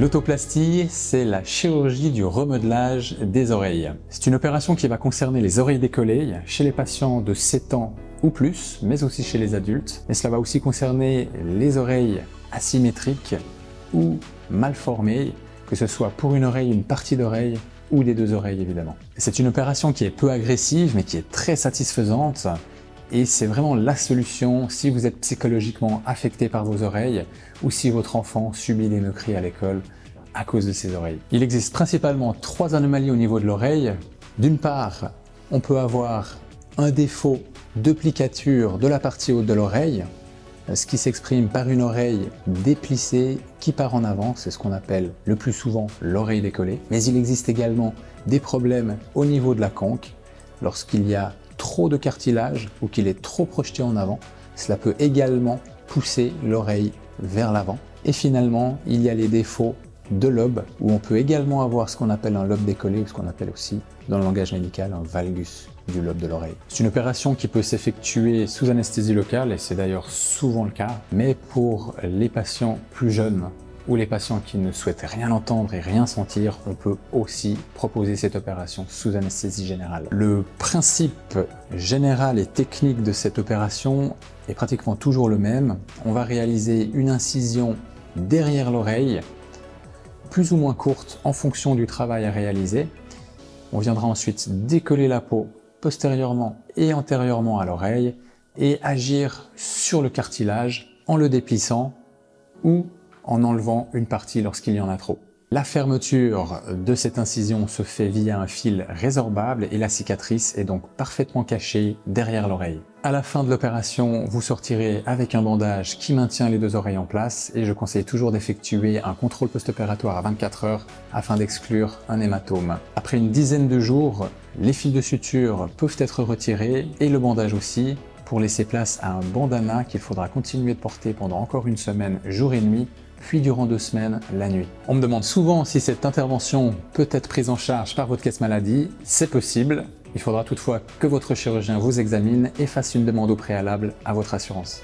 L'autoplastie, c'est la chirurgie du remodelage des oreilles. C'est une opération qui va concerner les oreilles décollées chez les patients de 7 ans ou plus, mais aussi chez les adultes. Et cela va aussi concerner les oreilles asymétriques ou mal formées, que ce soit pour une oreille, une partie d'oreille ou des deux oreilles évidemment. C'est une opération qui est peu agressive mais qui est très satisfaisante. Et c'est vraiment la solution si vous êtes psychologiquement affecté par vos oreilles ou si votre enfant subit des moqueries à l'école à cause de ses oreilles. Il existe principalement 3 anomalies au niveau de l'oreille. D'une part, on peut avoir un défaut de plicature de la partie haute de l'oreille, ce qui s'exprime par une oreille déplissée qui part en avant, c'est ce qu'on appelle le plus souvent l'oreille décollée. Mais il existe également des problèmes au niveau de la conque, lorsqu'il y a trop de cartilage ou qu'il est trop projeté en avant, cela peut également pousser l'oreille vers l'avant. Et finalement, il y a les défauts de lobe, où on peut également avoir ce qu'on appelle un lobe décollé, ou ce qu'on appelle aussi, dans le langage médical, un valgus du lobe de l'oreille. C'est une opération qui peut s'effectuer sous anesthésie locale, et c'est d'ailleurs souvent le cas, mais pour les patients plus jeunes, ou les patients qui ne souhaitent rien entendre et rien sentir, on peut aussi proposer cette opération sous anesthésie générale. Le principe général et technique de cette opération est pratiquement toujours le même. On va réaliser une incision derrière l'oreille, plus ou moins courte en fonction du travail à réaliser. On viendra ensuite décoller la peau postérieurement et antérieurement à l'oreille et agir sur le cartilage en le déplissant ou en enlevant une partie lorsqu'il y en a trop. La fermeture de cette incision se fait via un fil résorbable et la cicatrice est donc parfaitement cachée derrière l'oreille. À la fin de l'opération, vous sortirez avec un bandage qui maintient les deux oreilles en place et je conseille toujours d'effectuer un contrôle post-opératoire à 24 heures afin d'exclure un hématome. Après une dizaine de jours, les fils de suture peuvent être retirés et le bandage aussi, pour laisser place à un bandana qu'il faudra continuer de porter pendant encore une semaine, jour et nuit, puis durant 2 semaines, la nuit. On me demande souvent si cette intervention peut être prise en charge par votre caisse maladie. C'est possible. Il faudra toutefois que votre chirurgien vous examine et fasse une demande au préalable à votre assurance.